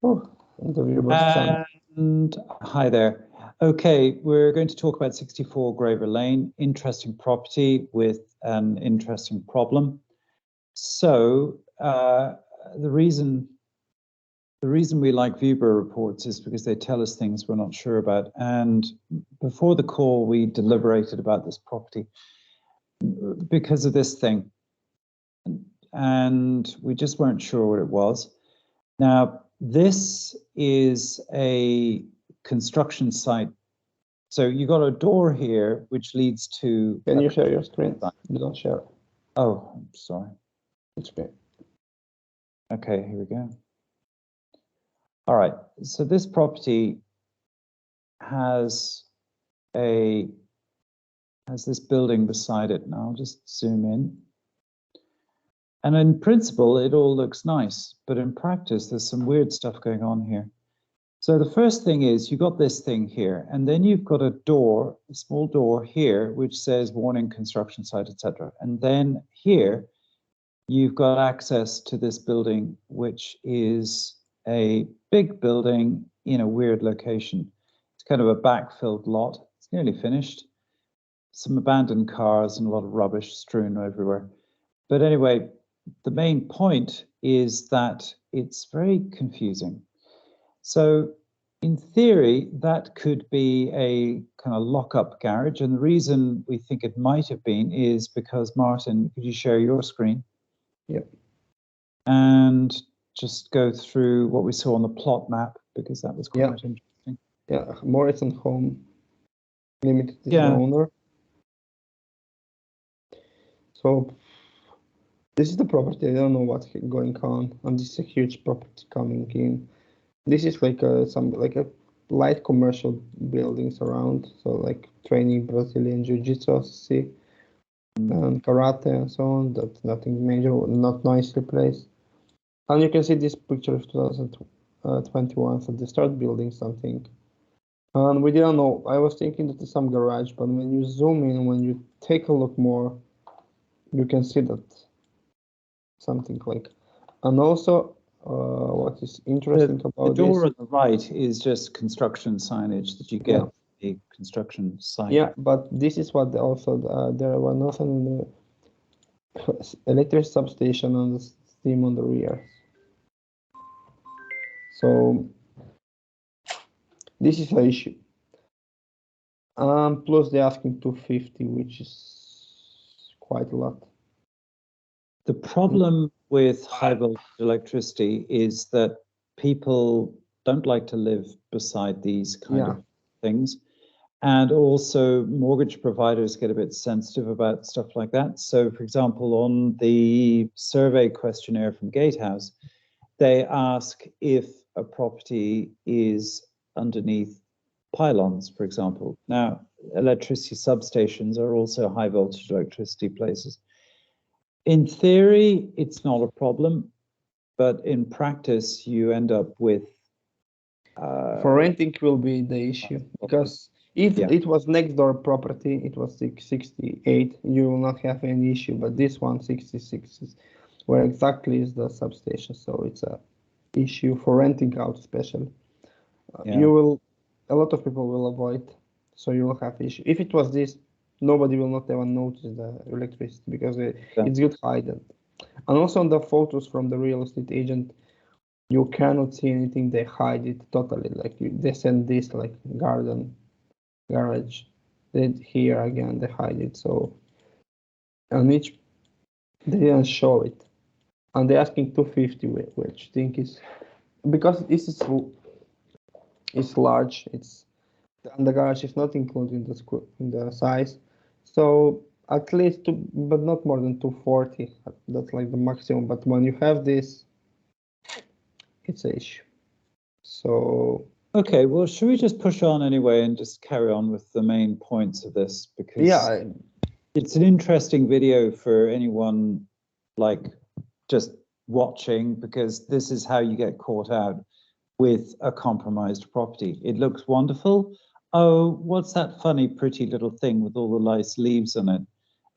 Oh, interview was done. And hi there. Okay, we're going to talk about 64 Graver Lane, interesting property with an interesting problem. So the reason we like Viewer reports is because they tell us things we're not sure about. And before the call, we deliberated about this property because of this thing. And we just weren't sure what it was. Now, this is a construction site. So you got a door here, which leads to... Can you share your screen? You don't share. Oh, I'm sorry. It's okay. Okay, here we go. All right, so this property has this building beside it. Now I'll just zoom in. And in principle, it all looks nice, but in practice, there's some weird stuff going on here. So the first thing is you got this thing here, and then you've got a door, a small door here, which says warning construction site, etc. And then here, you've got access to this building, which is a big building in a weird location. It's kind of a backfilled lot. It's nearly finished. Some abandoned cars and a lot of rubbish strewn everywhere. But anyway, the main point is that it's very confusing. So in theory, that could be a kind of lock-up garage. And the reason we think it might have been is because, Martin, could you share your screen? Yep. And just go through what we saw on the plot map, because that was quite interesting. Yeah, Morrison Home Limited is the owner. So this is the property. I don't know what's going on, and this is a huge property coming in. This is like a light commercial buildings around, so like training Brazilian Jiu-Jitsu, see, and karate and so on. That's nothing major, not nicely placed. And you can see this picture of 2021, so they start building something. And we didn't know. I was thinking that it's some garage, but when you zoom in, when you take a look more, you can see that something like. And also, what is interesting about the door this, on the right is just construction signage that you get a construction site. Yeah, but this is what also there was nothing in the electric substation and the steam on the rear. So this is an issue. Plus they're asking 250, which is quite a lot. The problem with high voltage electricity is that people don't like to live beside these kind of things. And also mortgage providers get a bit sensitive about stuff like that. So for example, on the survey questionnaire from Gatehouse, they ask if a property is underneath pylons, for example. Now, electricity substations are also high voltage electricity places. In theory, it's not a problem, but in practice, you end up with... For renting will be the issue, because if it was next door property, it was 68, you will not have any issue, but this one 66 is where exactly is the substation, so it's a issue for renting out especially. A lot of people will avoid, so you will have issue. If it was this, nobody will not even notice the electricity because it's good hidden. And also on the photos from the real estate agent, you cannot see anything. They hide it totally. Like they send this like garage. Then here again they hide it. So on each they didn't show it, and they're asking 250, which I think is because this is it's large. And the garage is not included in the size, so at least but not more than 240. That's like the maximum. But when you have this, it's an issue. So okay, well, should we just push on anyway and just carry on with the main points of this, because it's an interesting video for anyone like just watching, because this is how you get caught out with a compromised property. It looks wonderful. Oh, what's that funny, pretty little thing with all the nice leaves on it?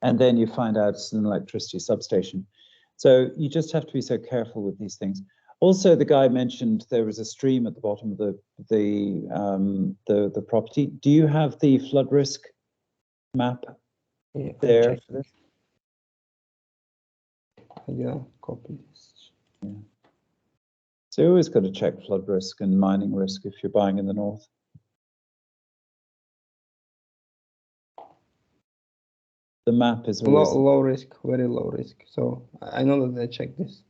And then you find out it's an electricity substation. So you just have to be so careful with these things. Also, the guy mentioned there was a stream at the bottom of the property. Do you have the flood risk map there for this? Yeah, copy this. Yeah. So you always got to check flood risk and mining risk if you're buying in the north. The map is always low risk, very low risk. So I know that I checked this.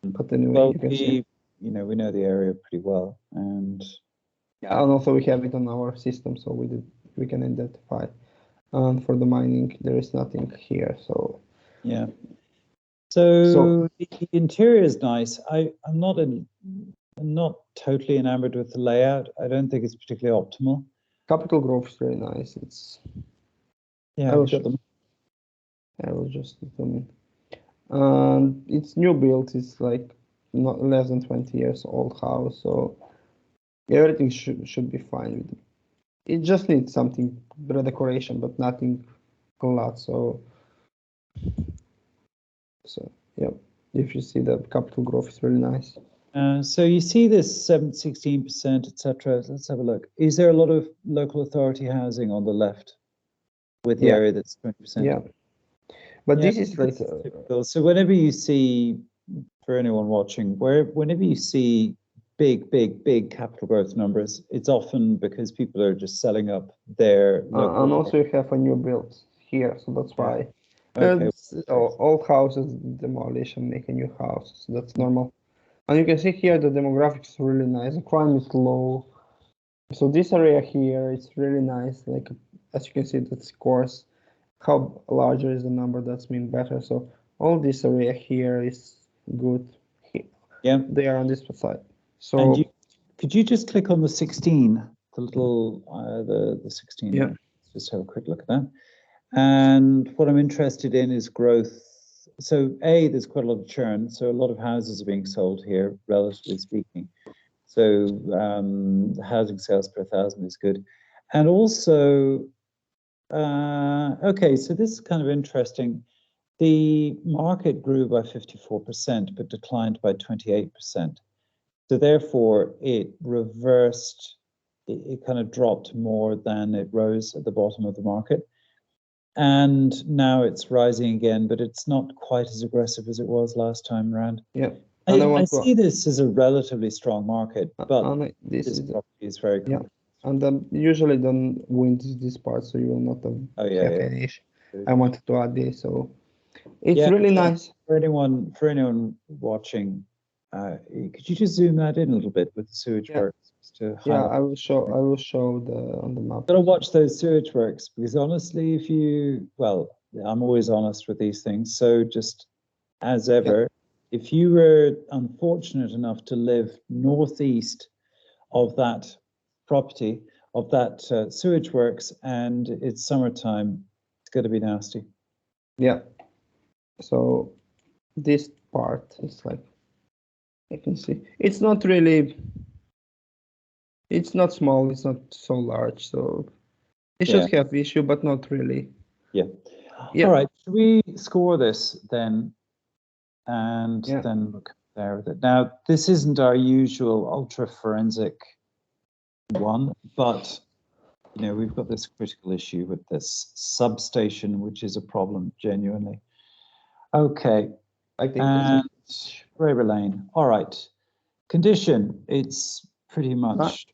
But anyway, well, you can see. we know the area pretty well, and yeah, and also we have it on our system, so we can identify. And for the mining, there is nothing here. So yeah. So the interior is nice. I'm not totally enamored with the layout. I don't think it's particularly optimal. Capital Grove is very nice. It's yeah. I will just zoom in. And it's new build. It's like not less than 20 years old house, so everything should be fine with it. It just needs something redecoration, but nothing a lot. So yeah, if you see the capital growth is really nice. So you see this 16%, etc. Let's have a look. Is there a lot of local authority housing on the left with the area that's 20%? Yeah, but this is like typical. So whenever you see, for anyone watching, whenever you see big capital growth numbers, it's often because people are just selling up their local. And also you have a new build here, so that's why. Okay. Old houses demolish and make a new house, so that's normal. And you can see here the demographics is really nice. The crime is low. So this area here is really nice. Like as you can see, that scores. How larger is the number? That's mean better. So all this area here is good. Yeah. They are on this side. So and could you just click on the 16, the little the 16? Yeah. Let's just have a quick look at that. And what I'm interested in is growth. So there's quite a lot of churn. So a lot of houses are being sold here, relatively speaking. So the housing sales per 1,000 is good. And also, okay, so this is kind of interesting. The market grew by 54%, but declined by 28%. So therefore, it reversed, it kind of dropped more than it rose at the bottom of the market. And now it's rising again, but it's not quite as aggressive as it was last time around. Yeah. I see this as a relatively strong market, but this property is very complex. And usually don't win this part, so you will not have any issue. I wanted to add this, so it's really nice. For anyone watching, could you just zoom that in a little bit with the sewage works? I will show on the map. Gotta watch those sewage works, because honestly, I'm always honest with these things. So just as ever, if you were unfortunate enough to live northeast of that property, of that sewage works, and it's summertime, it's going to be nasty. Yeah. So this part is like, I can see, it's not really, it's not small, it's not so large, so it should have issue, but not really. Yeah. All right, should we score this then? And then look there with it. Now, this isn't our usual ultra forensic one, but we've got this critical issue with this substation, which is a problem genuinely. Okay. I think and Braver Lane. All right. Condition, it's pretty much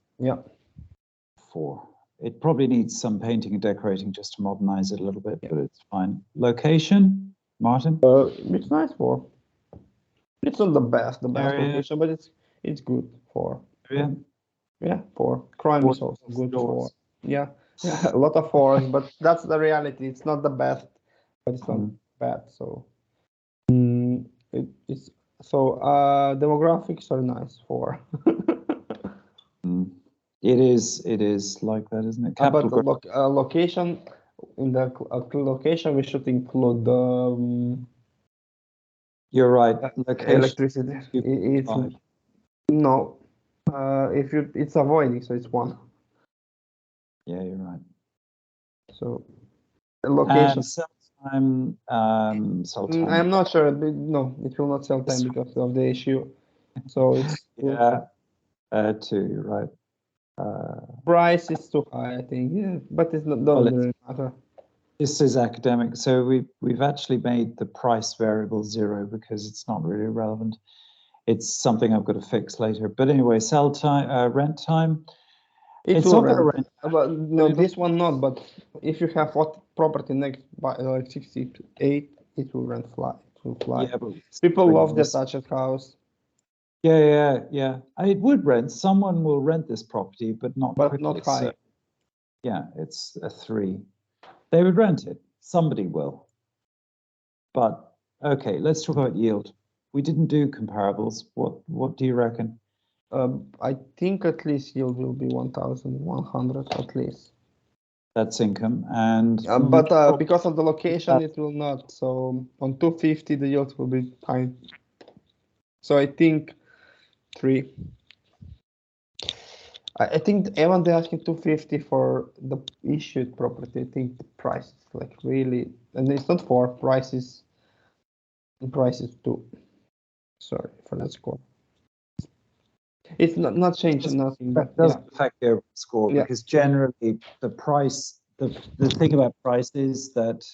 4. It probably needs some painting and decorating just to modernize it a little bit, but it's fine. Location, Martin? It's nice 4. It's not the best location, but it's good 4. Yeah, 4. Crime is also good 4. Yeah, a lot of 4s, but that's the reality. It's not the best, but it's not bad. So it's demographics are nice 4. It is like that, isn't it? But the location, in the location we should include the you're right, location. Electricity. It's no, if it's avoiding, so it's 1. Yeah, you're right. So the location. Sell time, I'm not sure. No, it will not sell time because of the issue. So it's Yeah, too, right. price is too high, I think. Yeah, but it's not Well, doesn't really matter. this is academic, so we've actually made the price variable 0 because it's not really relevant. It's something I've got to fix later. But anyway, sell time, rent time. It It's will not going to rent. rent. But no, this one not. But if you have what property next by like 68, it will rent fly. It will fly. Yeah, but People love detached house. Yeah. It would rent. Someone will rent this property, but not But quickly. not high. So, yeah, it's a 3. They would rent it. Somebody will. But okay, let's talk about yield. We didn't do comparables. What do you reckon? I think at least yield will be 1,100 at least. That's income. And but because of the location, it will not. So on 250, the yield will be high. So I think 3. I think even they're asking 250 for the issued property. I think the price is like really, and it's not 4 prices. The price is 2. Sorry for that score. It's not changing nothing, but that doesn't affect the overall score because generally the price, the thing about price is that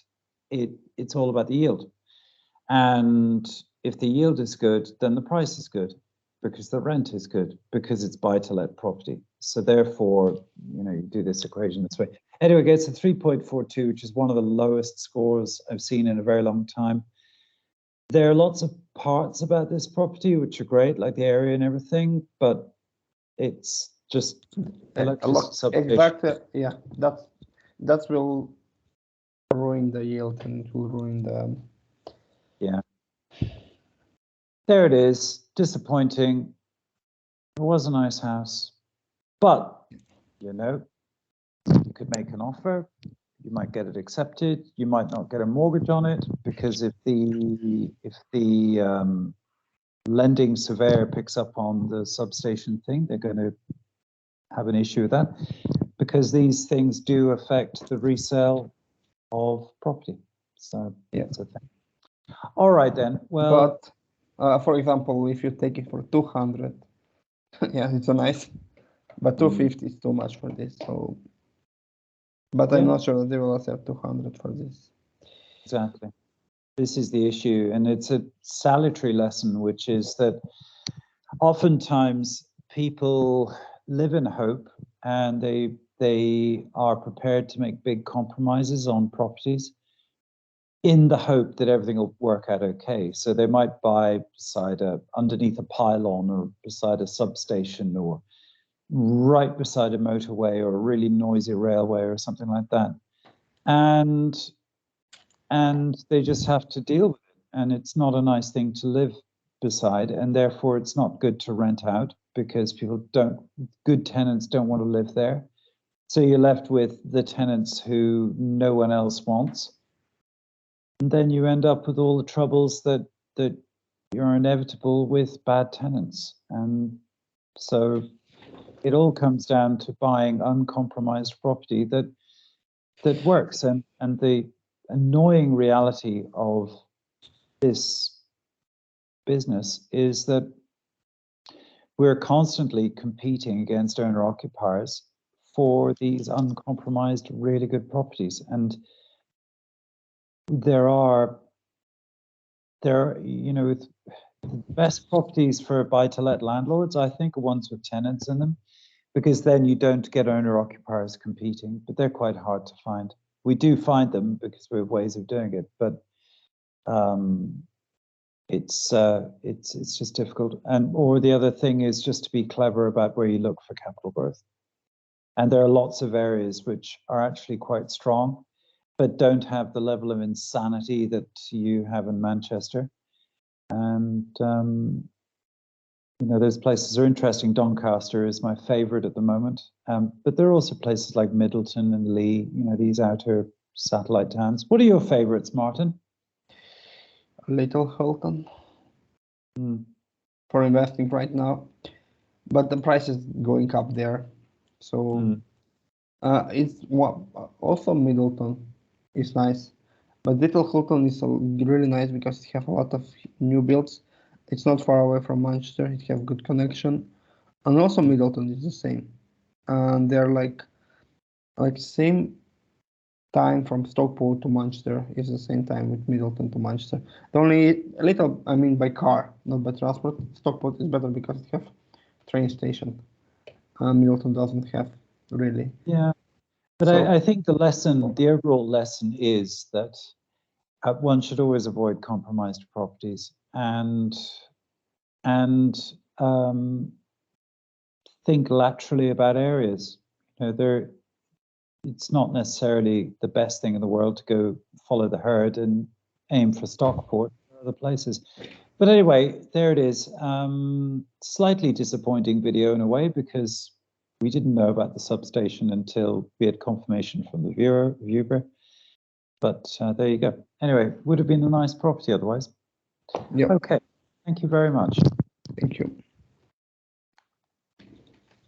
it's all about the yield. And if the yield is good, then the price is good because the rent is good because it's buy-to-let property. So therefore, you do this equation this way. Anyway, it gets a 3.42, which is one of the lowest scores I've seen in a very long time. There are lots of parts about this property which are great, like the area and everything, but it's just exactly. Yeah, that will ruin the yield and it will ruin the. Yeah. There it is. Disappointing. It was a nice house, but you could make an offer. You might get it accepted. You might not get a mortgage on it because if the lending surveyor picks up on the substation thing, they're going to have an issue with that because these things do affect the resale of property. So yeah, it's a thing. All right then. Well, but for example, if you take it for 200, yeah, it's a nice, but 250 is too much for this. So, but I'm not sure that they will accept 200 for this. Exactly. This is the issue, and it's a salutary lesson, which is that oftentimes people live in hope and they are prepared to make big compromises on properties in the hope that everything will work out okay. So they might buy underneath a pylon or beside a substation or right beside a motorway or a really noisy railway or something like that. And they just have to deal with it. And it's not a nice thing to live beside, and therefore it's not good to rent out because good tenants don't want to live there. So you're left with the tenants who no one else wants. And then you end up with all the troubles that are inevitable with bad tenants. And so it all comes down to buying uncompromised property that works. And the annoying reality of this business is that we're constantly competing against owner occupiers for these uncompromised, really good properties. And there are the best properties for buy-to-let landlords, I think, are ones with tenants in them, because then you don't get owner occupiers competing, but they're quite hard to find. We do find them because we have ways of doing it, but it's just difficult. Or the other thing is just to be clever about where you look for capital growth. And there are lots of areas which are actually quite strong, but don't have the level of insanity that you have in Manchester. And those places are interesting. Doncaster is my favorite at the moment, but there are also places like Middleton and Lee. These outer satellite towns. What are your favorites, Martin? Little Hilton for investing right now, but the price is going up there. So it's also Middleton is nice, but Little Hilton is really nice because it have a lot of new builds, It's not far away from Manchester. It have good connection, and also Middleton is the same. And they're like same time from Stockport to Manchester is the same time with Middleton to Manchester. The only a little, I mean, by car, not by transport. Stockport is better because it have train station. Middleton doesn't have really. Yeah, but So I think the overall lesson is that one should always avoid compromised properties and think laterally about areas. You know, it's not necessarily the best thing in the world to go follow the herd and aim for Stockport or other places. But anyway, there it is. Slightly disappointing video in a way because we didn't know about the substation until we had confirmation from the viewer. But there you go. Anyway, would have been a nice property otherwise. yeah, Okay, thank you very much. thank you.